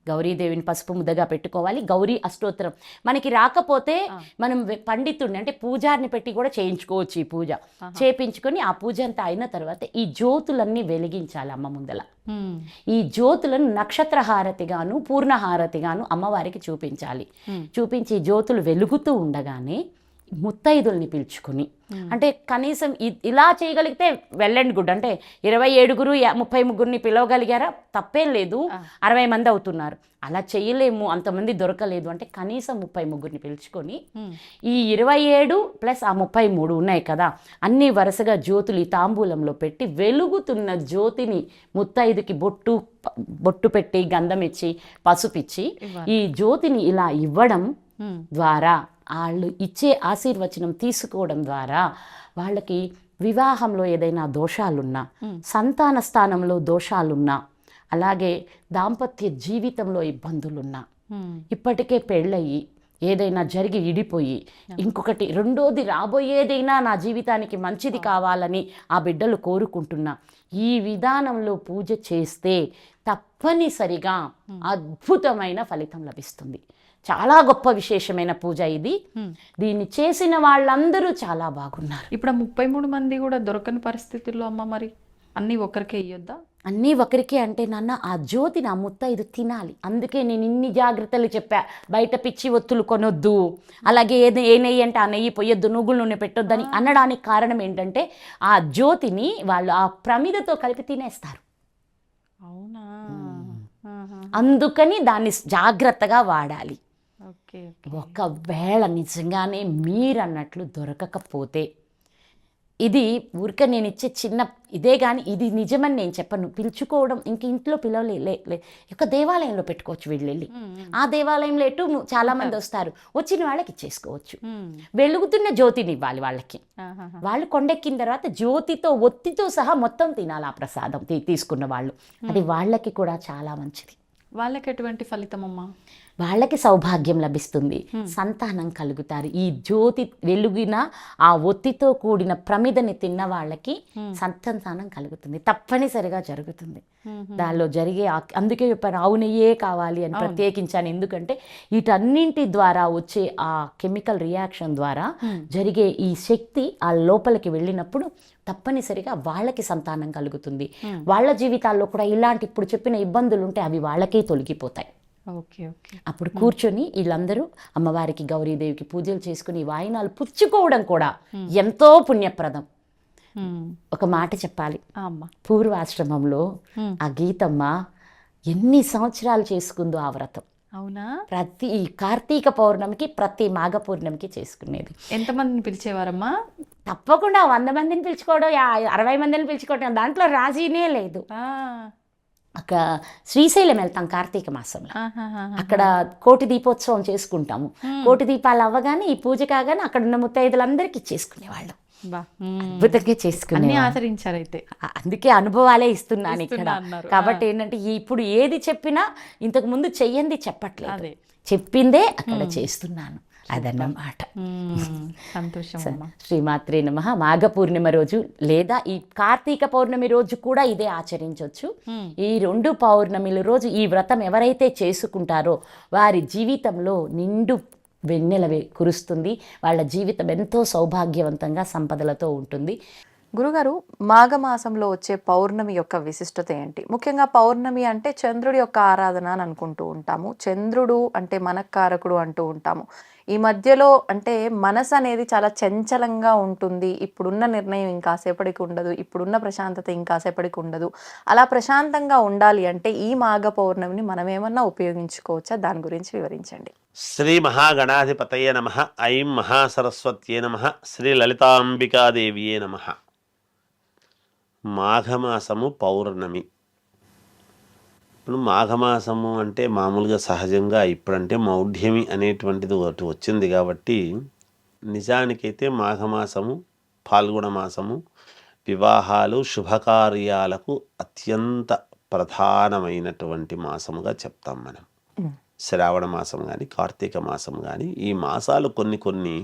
గౌరీదేవిని పసుపు ముద్దగా పెట్టుకోవాలి. గౌరీ అష్టోత్తరం మనకి రాకపోతే మనం పండితుడిని అంటే పూజారిని పెట్టి కూడా చేయించుకోవచ్చు. ఈ పూజ చేయించుకొని ఆ పూజ అంతా అయిన తర్వాత ఈ జ్యోతులన్నీ వెలిగించాలి అమ్మ ముందల. ఈ జ్యోతులను నక్షత్ర హారతిగాను పూర్ణహారతిగాను అమ్మవారికి చూపించాలి. చూపించి జ్యోతులు వెలుగుతూ ఉండగానే ముత్తైదుల్ని పిలుచుకుని, అంటే కనీసం ఇలా చేయగలిగితే వెల్ అండ్ గుడ్. అంటే 27 33 పిలవగలిగారా, తప్పేం లేదు. 60 మంది అవుతున్నారు. అలా చేయలేము, అంతమంది దొరకలేదు అంటే కనీసం 33 పిలుచుకొని ఈ 27 ప్లస్ ఆ 33 ఉన్నాయి కదా, అన్ని వరుసగా జ్యోతులు ఈ తాంబూలంలో పెట్టి వెలుగుతున్న జ్యోతిని ముత్తైదుకి బొట్టు పెట్టి గంధం ఇచ్చి పసుపిచ్చి ఈ జ్యోతిని ఇలా ఇవ్వడం ద్వారా వాళ్ళు ఇచ్చే ఆశీర్వచనం తీసుకోవడం ద్వారా వాళ్ళకి వివాహంలో ఏదైనా దోషాలున్నా, సంతాన స్థానంలో దోషాలున్నా, అలాగే దాంపత్య జీవితంలో ఇబ్బందులున్నా, ఇప్పటికే పెళ్ళయి ఏదైనా జరిగి ఇడిపోయి ఇంకొకటి రెండోది రాబోయేదైనా నా జీవితానికి మంచిది కావాలని ఆ బిడ్డలు కోరుకుంటున్నా, ఈ విధానంలో పూజ చేస్తే తప్పనిసరిగా అద్భుతమైన ఫలితం లభిస్తుంది. చాలా గొప్ప విశేషమైన పూజ ఇది. దీన్ని చేసిన వాళ్ళందరూ చాలా బాగున్నారు. ఇప్పుడు 33 మంది కూడా దొరకని పరిస్థితుల్లో అమ్మ మరి అన్నీ ఒకరికే ఇయ్యొద్దా? అన్నీ ఒకరికే అంటే నాన్న ఆ జ్యోతిని ఆ ముత్తైదు తినాలి. అందుకే నేను ఇన్ని జాగ్రత్తలు చెప్పా. బయట పిచ్చి ఒత్తులు కొనొద్దు, అలాగే ఏ నెయ్యి అంటే ఆ నెయ్యి పొయ్యొద్దు, నువ్వుల నూనె పెట్టొద్దని అనడానికి కారణం ఏంటంటే ఆ జ్యోతిని వాళ్ళు ఆ ప్రమిదతో కలిపి తినేస్తారు. అవునా? అందుకని దాన్ని జాగ్రత్తగా వాడాలి. ఒకవేళ నిజంగానే మీరన్నట్లు దొరకకపోతే, ఇది ఊరికే నేను ఇచ్చే చిన్న ఇదే కానీ ఇది నిజమని నేను చెప్పను. పిలుచుకోవడం ఇంక ఇంట్లో పిలవలే ఒక దేవాలయంలో పెట్టుకోవచ్చు. వెళ్ళి ఆ దేవాలయంలో ఎటు చాలామంది వస్తారు, వచ్చిన వాళ్ళకి ఇచ్చేసుకోవచ్చు. వెలుగుతున్న జ్యోతిని ఇవ్వాలి వాళ్ళకి. వాళ్ళు కొండెక్కిన తర్వాత జ్యోతితో ఒత్తితో సహా మొత్తం తినాలి ఆ ప్రసాదం తీసుకున్న వాళ్ళు. అది వాళ్ళకి కూడా చాలా మంచిది. వాళ్ళకి ఎటువంటి ఫలితం అమ్మా? వాళ్ళకి సౌభాగ్యం లభిస్తుంది, సంతానం కలుగుతారు. ఈ జ్యోతి వెలుగిన ఆ ఒత్తితో కూడిన ప్రమిదని తిన్న వాళ్ళకి సంతానం కలుగుతుంది, తప్పనిసరిగా జరుగుతుంది. దానిలో జరిగే అందుకే చెప్పాను ఆవు నెయ్యే కావాలి అని ప్రత్యేకించాను. ఎందుకంటే వీటన్నింటి ద్వారా వచ్చే ఆ కెమికల్ రియాక్షన్ ద్వారా జరిగే ఈ శక్తి ఆ లోపలికి వెళ్ళినప్పుడు తప్పనిసరిగా వాళ్ళకి సంతానం కలుగుతుంది. వాళ్ళ జీవితాల్లో కూడా ఇలాంటి ఇప్పుడు చెప్పిన ఇబ్బందులు ఉంటే అవి వాళ్ళకే తొలగిపోతాయి. అప్పుడు కూర్చొని వీళ్ళందరూ అమ్మవారికి గౌరీదేవికి పూజలు చేసుకుని వాయినాలు పుచ్చుకోవడం కూడా ఎంతో పుణ్యప్రదం. ఒక మాట చెప్పాలి, పూర్వాశ్రమంలో ఆ గీతమ్మ ఎన్ని సంవత్సరాలు చేసుకుందో ఆ వ్రతం. అవునా? ప్రతి కార్తీక పౌర్ణమికి ప్రతి మాఘ పౌర్ణమికి చేసుకునేది. ఎంతమందిని పిలిచేవారమ్మా? తప్పకుండా 100 మందిని పిలుచుకోవడం, 60 మందిని పిలుచుకోవడం, దాంట్లో రాజీనే లేదు. అక్కడ శ్రీశైలం వెళ్తాం కార్తీక మాసంలో, అక్కడ కోటి దీపోత్సవం చేసుకుంటాము. కోటి దీపాలు అవ్వగానే ఈ పూజ కాగానే అక్కడ ఉన్న ముత్తైదులందరికీ చేసుకునేవాళ్ళం. అద్భుతంగా చేసుకుని ఆచరించారు. అయితే అందుకే అనుభవాలే ఇస్తున్నాను ఇక్కడ. కాబట్టి ఏంటంటే ఇప్పుడు ఏది చెప్పినా ఇంతకు ముందు చెయ్యంది చెప్పట్లేదు, చెప్పిందే అక్కడ చేస్తున్నాను. అదన్నమాట. సంతోషం. శ్రీమాత్రే నమః. మాఘ పూర్ణిమ రోజు లేదా ఈ కార్తీక పౌర్ణమి రోజు కూడా ఇదే ఆచరించవచ్చు. ఈ 2 పౌర్ణమిల రోజు ఈ వ్రతం ఎవరైతే చేసుకుంటారో వారి జీవితంలో నిండు వెన్నెల కురుస్తుంది. వాళ్ళ జీవితం ఎంతో సౌభాగ్యవంతంగా సంపదలతో ఉంటుంది. గురుగారు, మాఘమాసంలో వచ్చే పౌర్ణమి యొక్క విశిష్టత ఏంటి? ముఖ్యంగా పౌర్ణమి అంటే చంద్రుడి యొక్క ఆరాధన అని అనుకుంటూ ఉంటాము. చంద్రుడు అంటే మనకారకుడు అంటూ ఉంటాము. ఈ మధ్యలో అంటే మనసు అనేది చాలా చంచలంగా ఉంటుంది. ఇప్పుడున్న నిర్ణయం ఇంకాసేపటికి ఉండదు. ఇప్పుడున్న ప్రశాంతత ఇంకాసేపటికి ఉండదు. అలా ప్రశాంతంగా ఉండాలి అంటే ఈ మాఘ పౌర్ణమిని మనం ఏమన్నా ఉపయోగించుకోవచ్చా? దాని గురించి వివరించండి. శ్రీ మహాగణాధిపతయే నమః. ఐం మహాసరస్వత్యే నమః. శ్రీ లలితాంబికాదేవియే నమః. మాఘమాసము పౌర్ణమి. ఇప్పుడు మాఘమాసము అంటే మామూలుగా సహజంగా ఇప్పుడంటే మౌఢ్యమి అనేటువంటిది ఒకటి వచ్చింది కాబట్టి నిజానికైతే మాఘమాసము పాల్గొన మాసము వివాహాలు శుభకార్యాలకు అత్యంత ప్రధానమైనటువంటి మాసముగా చెప్తాం మనం. శ్రావణ మాసం కానీ కార్తీక మాసం కానీ ఈ మాసాలు కొన్ని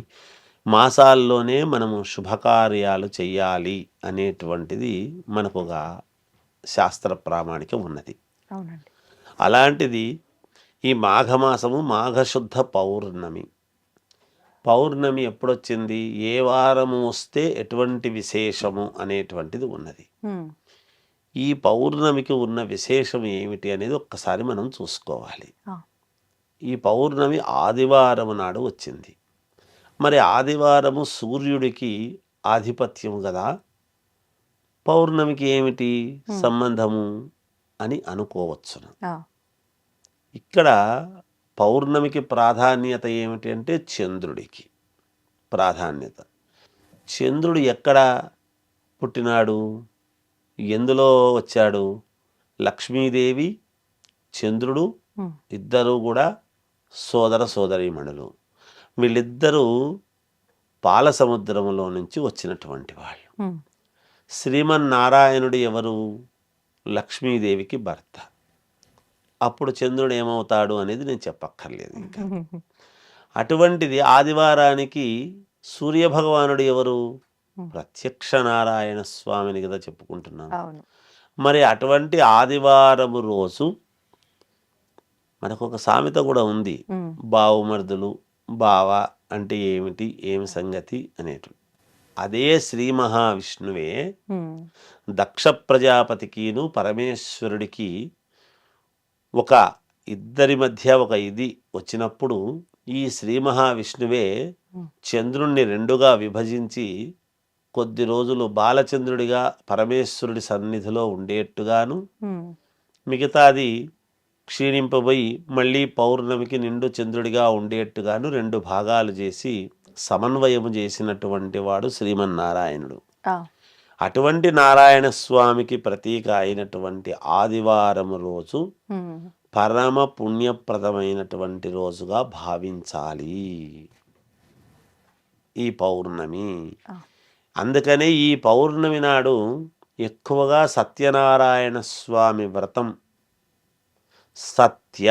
మాసాల్లోనే మనము శుభకార్యాలు చెయ్యాలి అనేటువంటిది మనకు ఒక శాస్త్ర ప్రామాణికం ఉన్నది. అవునండి. అలాంటిది ఈ మాఘమాసము మాఘశుద్ధ పౌర్ణమి. పౌర్ణమి ఎప్పుడొచ్చింది, ఏ వారము వస్తే ఎటువంటి విశేషము అనేటువంటిది ఉన్నది. ఈ పౌర్ణమికి ఉన్న విశేషం ఏమిటి అనేది ఒక్కసారి మనం చూసుకోవాలి. ఈ పౌర్ణమి ఆదివారము నాడు వచ్చింది. మరి ఆదివారము సూర్యుడికి ఆధిపత్యము కదా, పౌర్ణమికి ఏమిటి సంబంధము అని అనుకోవచ్చును. ఇక్కడ పౌర్ణమికి ప్రాధాన్యత ఏమిటి అంటే చంద్రుడికి ప్రాధాన్యత. చంద్రుడు ఎక్కడ పుట్టినాడు, ఎందులో వచ్చాడు? లక్ష్మీదేవి చంద్రుడు ఇద్దరు కూడా సోదర సోదరీమణులు. వీళ్ళిద్దరూ పాల సముద్రంలో నుంచి వచ్చినటువంటి వాళ్ళు. శ్రీమన్నారాయణుడు ఎవరు? లక్ష్మీదేవికి భర్త. అప్పుడు చంద్రుడు ఏమవుతాడు అనేది నేను చెప్పక్కర్లేదు ఇంకా. అటువంటిది ఆదివారానికి సూర్యభగవానుడు ఎవరు? ప్రత్యక్ష నారాయణ స్వామిని కదా చెప్పుకుంటున్నాను. మరి అటువంటి ఆదివారము రోజు మనకు ఒక సామెత కూడా ఉంది, బావుమర్దులు బావ అంటే ఏమిటి, ఏమి సంగతి అనేటు. అదే శ్రీ మహావిష్ణువే దక్ష ప్రజాపతికిను పరమేశ్వరుడికి ఒక ఇద్దరి మధ్య ఒక ఇది వచ్చినప్పుడు ఈ శ్రీ మహావిష్ణువే చంద్రుణ్ణి రెండుగా విభజించి కొద్ది రోజులు బాలచంద్రుడిగా పరమేశ్వరుడి సన్నిధిలో ఉండేట్టుగాను, మిగతాది క్షీణింపబోయి మళ్ళీ పౌర్ణమికి నిండు చంద్రుడిగా ఉండేట్టుగాను రెండు భాగాలు చేసి సమన్వయము చేసినటువంటి వాడు శ్రీమన్నారాయణుడు. అటువంటి నారాయణ స్వామికి ప్రతీక అయినటువంటి ఆదివారము రోజు పరమ పుణ్యప్రదమైనటువంటి రోజుగా భావించాలి ఈ పౌర్ణమి. అందుకనే ఈ పౌర్ణమి నాడు ఎక్కువగా సత్యనారాయణ స్వామి వ్రతం, సత్య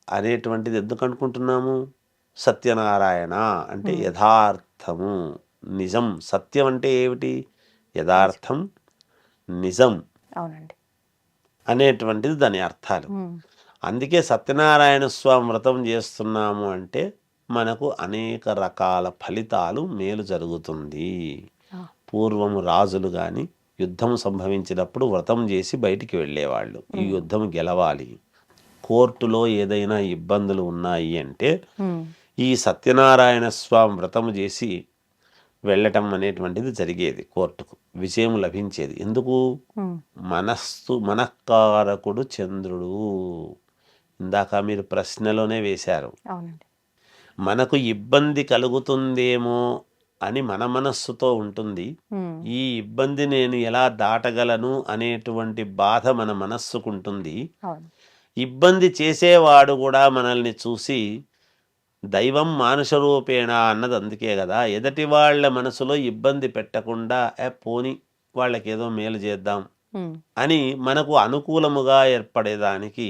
అనేటువంటిది ఎందుకు అనుకుంటున్నాము? సత్యనారాయణ అంటే యథార్థము, నిజం. సత్యం అంటే ఏమిటి? యథార్థం, నిజం. అవునండి. అనేటువంటిది దాని అర్థాలు. అందుకే సత్యనారాయణ స్వామి వ్రతం చేస్తున్నాము అంటే మనకు అనేక రకాల ఫలితాలు మేలు జరుగుతుంది. పూర్వము రాజులు కానీ యుద్ధం సంభవించినప్పుడు వ్రతం చేసి బయటికి వెళ్ళేవాళ్ళు. ఈ యుద్ధం గెలవాలి, కోర్టులో ఏదైనా ఇబ్బందులు ఉన్నాయి అంటే ఈ సత్యనారాయణ స్వామి వ్రతం చేసి వెళ్ళటం అనేటువంటిది జరిగేది, కోర్టుకు విజయం లభించేది. ఎందుకు? మనఃకారకుడు చంద్రుడు. ఇందాక మీరు ప్రశ్నలోనే వేశారు. మనకు ఇబ్బంది కలుగుతుందేమో అని మన మనస్సుతో ఉంటుంది. ఈ ఇబ్బంది నేను ఎలా దాటగలను అనేటువంటి బాధ మన మనస్సుకుంటుంది. ఇబ్బంది చేసేవాడు కూడా మనల్ని చూసి దైవం మానుష రూపేణ అన్నది అందుకే కదా. ఎదటి వాళ్ళ మనసులో ఇబ్బంది పెట్టకుండా పోని వాళ్ళకి ఏదో మేలు చేద్దాం అని మనకు అనుకూలముగా ఏర్పడేదానికి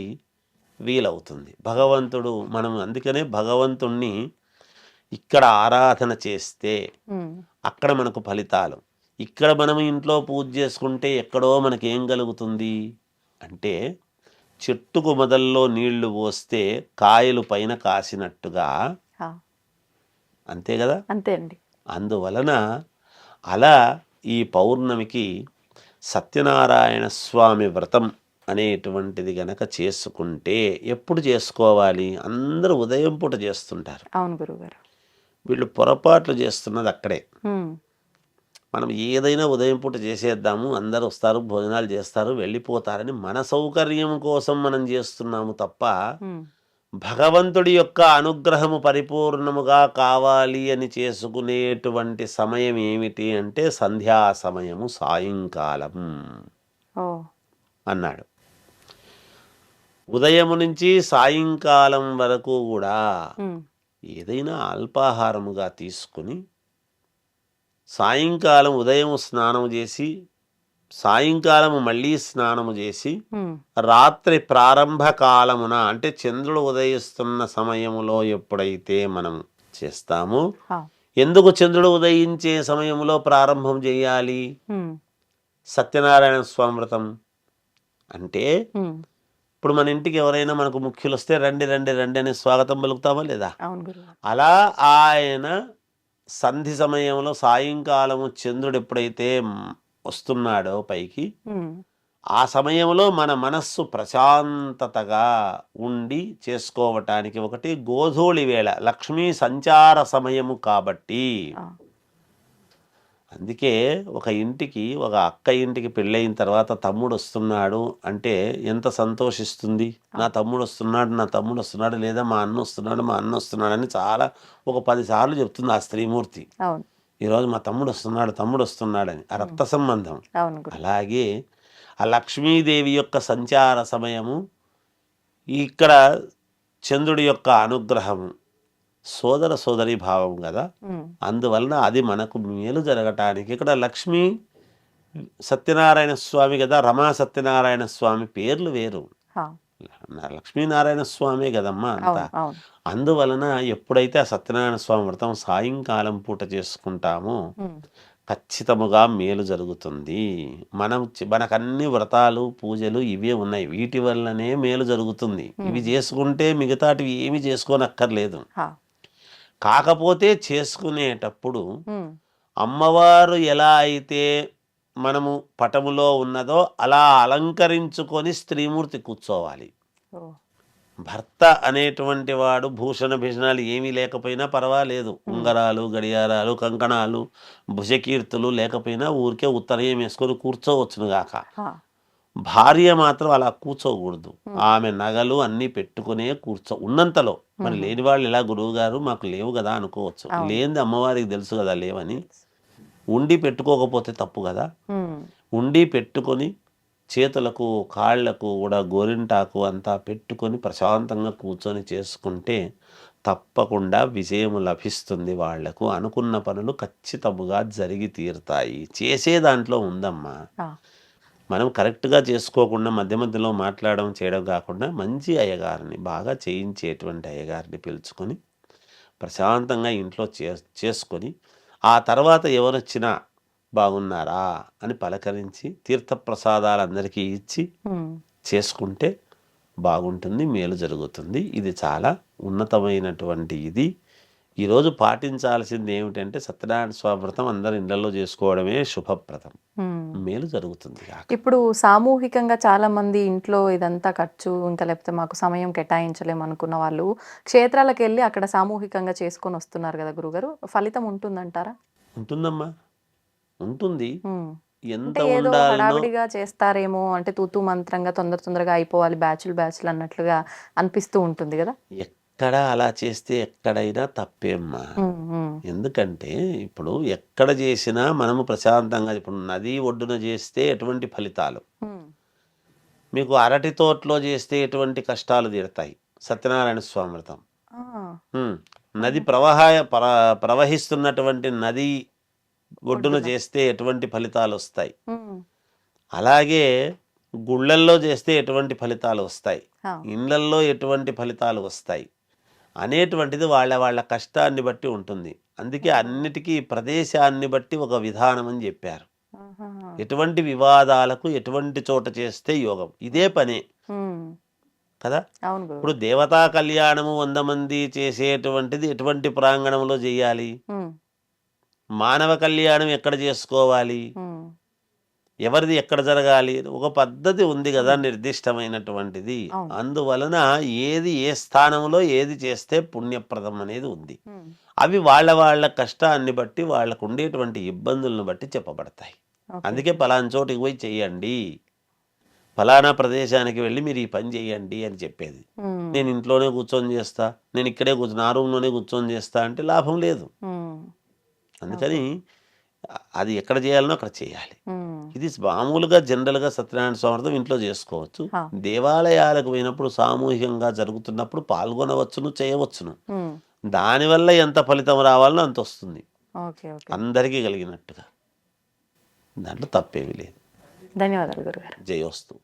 వీలవుతుంది భగవంతుడు. మనం అందుకనే భగవంతుణ్ణి ఇక్కడ ఆరాధన చేస్తే అక్కడ మనకు ఫలితాలు. ఇక్కడ మనం ఇంట్లో పూజ చేసుకుంటే ఎక్కడో మనకేం కలుగుతుంది అంటే చెట్టుకు మొదల్లో నీళ్లు పోస్తే కాయలు పైన కాసినట్టుగా. అంతే కదా? అంతే అండి. అందువలన అలా ఈ పౌర్ణమికి సత్యనారాయణ స్వామి వ్రతం అనేటువంటిది గనక చేసుకుంటే, ఎప్పుడు చేసుకోవాలి? అందరూ ఉదయం పూట చేస్తుంటారు. అవును గురుగారు. వీళ్ళు పొరపాట్లు చేస్తున్నది అక్కడే. మనం ఏదైనా ఉదయం పూట చేసేద్దాము, అందరూ వస్తారు, భోజనాలు చేస్తారు, వెళ్ళిపోతారని మన సౌకర్యం కోసం మనం చేస్తున్నాము తప్ప, భగవంతుడి యొక్క అనుగ్రహము పరిపూర్ణముగా కావాలి అని చేసుకునేటువంటి సమయం ఏమిటి అంటే సంధ్యా సమయము, సాయంకాలం అన్నాడు. ఉదయము నుంచి సాయంకాలం వరకు కూడా ఏదైనా అల్పాహారముగా తీసుకుని, సాయంకాలం ఉదయం స్నానము చేసి, సాయంకాలం మళ్ళీ స్నానము చేసి, రాత్రి ప్రారంభ కాలమున అంటే చంద్రుడు ఉదయిస్తున్న సమయములో ఎప్పుడైతే మనం చేస్తామో, ఎందుకు చంద్రుడు ఉదయించే సమయంలో ప్రారంభం చేయాలి సత్యనారాయణ స్వామి వ్రతం అంటే? ఇప్పుడు మన ఇంటికి ఎవరైనా మనకు ముఖ్యులు వస్తే రండి రండి రండి అని స్వాగతం పలుకుతామా లేదా? అలా ఆయన సంధి సమయంలో సాయంకాలము చంద్రుడు ఎప్పుడైతే వస్తున్నాడో పైకి, ఆ సమయంలో మన మనస్సు ప్రశాంతతగా ఉండి చేసుకోవటానికి ఒకటి గోధూళి వేళ, లక్ష్మీ సంచార సమయము కాబట్టి. అందుకే ఒక ఇంటికి, ఒక అక్క ఇంటికి పెళ్ళయిన తర్వాత తమ్ముడు వస్తున్నాడు అంటే ఎంత సంతోషిస్తుంది. నా తమ్ముడు వస్తున్నాడు, నా తమ్ముడు వస్తున్నాడు, లేదా మా అన్న వస్తున్నాడు, మా అన్న వస్తున్నాడు అని చాలా ఒక 10 సార్లు చెప్తుంది ఆ స్త్రీమూర్తి. ఈరోజు మా తమ్ముడు వస్తున్నాడు, తమ్ముడు వస్తున్నాడని. ఆ రక్త సంబంధం. అలాగే ఆ లక్ష్మీదేవి యొక్క సంచార సమయము, ఇక్కడ చంద్రుడి యొక్క అనుగ్రహము, సోదర సోదరి భావం కదా. అందువలన అది మనకు మేలు జరగటానికి ఇక్కడ లక్ష్మీ సత్యనారాయణ స్వామి కదా, రమా సత్యనారాయణ స్వామి పేర్లు వేరు, లక్ష్మీనారాయణ స్వామి కదమ్మా అంతా. అందువలన ఎప్పుడైతే ఆ సత్యనారాయణ స్వామి వ్రతం సాయంకాలం పూట చేసుకుంటామో ఖచ్చితముగా మేలు జరుగుతుంది. మనకన్ని వ్రతాలు పూజలు ఇవే ఉన్నాయి, వీటి వల్లనే మేలు జరుగుతుంది. ఇవి చేసుకుంటే మిగతాటివి ఏమి చేసుకోనక్కర్లేదు. కాకపోతే చేసుకునేటప్పుడు అమ్మవారు ఎలా అయితే మనము పటములో ఉన్నదో అలా అలంకరించుకొని స్త్రీమూర్తి కూర్చోవాలి. భర్త అనేటువంటి వాడు భూషణ భీషణాలు ఏమీ లేకపోయినా పర్వాలేదు, ఉంగరాలు, గడియారాలు, కంకణాలు, భుజకీర్తులు లేకపోయినా ఊరికే ఉత్తరయం వేసుకొని కూర్చోవచ్చును గాక. భార్య మాత్రం అలా కూర్చోకూడదు. ఆమె నగలు అన్నీ పెట్టుకునే ఉన్నంతలో. మరి లేని వాళ్ళు ఇలా గురువు గారు మాకు లేవు కదా అనుకోవచ్చు. లేనిది అమ్మవారికి తెలుసు కదా లేవని. ఉండి పెట్టుకోకపోతే తప్పు కదా. ఉండి పెట్టుకొని చేతులకు కాళ్లకు కూడా గోరింటాకు అంతా పెట్టుకొని ప్రశాంతంగా కూర్చొని చేసుకుంటే తప్పకుండా విజయం లభిస్తుంది. వాళ్లకు అనుకున్న పనులు ఖచ్చితంగా జరిగి తీరుతాయి. చేసే దాంట్లో ఉందమ్మా. మనం కరెక్ట్గా చేసుకోకుండా మధ్య మధ్యలో మాట్లాడడం చేయడం కాకుండా మంచి అయ్యగారిని, బాగా చేయించేటువంటి అయ్యగారిని పిలుచుకొని ప్రశాంతంగా ఇంట్లో చేసుకొని ఆ తర్వాత ఎవరొచ్చినా బాగున్నారా అని పలకరించి తీర్థప్రసాదాలు అందరికీ ఇచ్చి చేసుకుంటే బాగుంటుంది, మేలు జరుగుతుంది. ఇది చాలా ఉన్నతమైనటువంటి ఇది. ఈరోజు పాటించాల్సింది ఏమిటంటే సత్యనారాయణ స్వామి వ్రతం అందరు ఇళ్లలో చేసుకోవడమే శుభప్రదం, మేలు జరుగుతుంది. ఇప్పుడు సామూహికంగా చాలా మంది ఇంట్లో ఇదంతా ఖర్చు ఇంకా లేకపోతే మాకు సమయం కేటాయించలేము అనుకున్న వాళ్ళు క్షేత్రాలకు వెళ్ళి అక్కడ సామూహికంగా చేసుకొని వస్తున్నారు కదా గురుగారు, ఫలితం ఉంటుందంటారా? ఉంటుందమ్మా, ఉంటుంది. ఎంత ఏదో హడావిడిగా చేస్తారేమో అంటే తూతూ మంత్రంగా తొందరగా అయిపోవాలి, బ్యాచ్లు అన్నట్లుగా అనిపిస్తూ ఉంటుంది కదా. ఎక్కడ అలా చేస్తే ఎక్కడైనా తప్పేమ్మా. ఎందుకంటే ఇప్పుడు ఎక్కడ చేసినా మనము ప్రశాంతంగా, ఇప్పుడు నది ఒడ్డున చేస్తే ఎటువంటి ఫలితాలు, మీకు అరటి తోటలో చేస్తే ఎటువంటి కష్టాలు తీరుతాయి. సత్యనారాయణ స్వామి వ్రతం నది ప్రవహిస్తున్నటువంటి నది ఒడ్డున చేస్తే ఎటువంటి ఫలితాలు వస్తాయి, అలాగే గుళ్ళల్లో చేస్తే ఎటువంటి ఫలితాలు వస్తాయి, ఇళ్లల్లో ఎటువంటి ఫలితాలు వస్తాయి అనేటువంటిది వాళ్ళ కష్టాన్ని బట్టి ఉంటుంది. అందుకే అన్నిటికీ ప్రదేశాన్ని బట్టి ఒక విధానం అని చెప్పారు. ఎటువంటి వివాదాలకు ఎటువంటి చోట చేస్తే యోగం, ఇదే పనే కదా. ఇప్పుడు దేవతా కళ్యాణము 100 మంది చేసేటువంటిది ఎటువంటి ప్రాంగణంలో చేయాలి, మానవ కళ్యాణం ఎక్కడ చేసుకోవాలి, ఎవరిది ఎక్కడ జరగాలి ఒక పద్ధతి ఉంది కదా నిర్దిష్టమైనటువంటిది. అందువలన ఏది ఏ స్థానంలో ఏది చేస్తే పుణ్యప్రదం అనేది ఉంది. అవి వాళ్ళ కష్టాన్ని బట్టి వాళ్ళకు ఉండేటువంటి ఇబ్బందులను బట్టి చెప్పబడతాయి. అందుకే పలానా చోటికి పోయి చెయ్యండి, ఫలానా ప్రదేశానికి వెళ్ళి మీరు ఈ పని చేయండి అని చెప్పేది. నేను ఇంట్లోనే కూర్చొని చేస్తా, నేను ఇక్కడే నా రూమ్లోనే కూర్చొని చేస్తా అంటే లాభం లేదు. అందుకని అది ఎక్కడ చేయాలనో అక్కడ చేయాలి. ఇది మామూలుగా జనరల్గా సత్యనారాయణ స్వామి వ్రతం ఇంట్లో చేసుకోవచ్చు. దేవాలయాలకు పోయినప్పుడు సామూహికంగా జరుగుతున్నప్పుడు పాల్గొనవచ్చును, చేయవచ్చును. దానివల్ల ఎంత ఫలితం రావాలనో అంత వస్తుంది, అందరికీ కలిగినట్టుగా. దాంట్లో తప్పేమీ లేదు. ధన్యవాదాలు గురుగారు. జయోస్తు.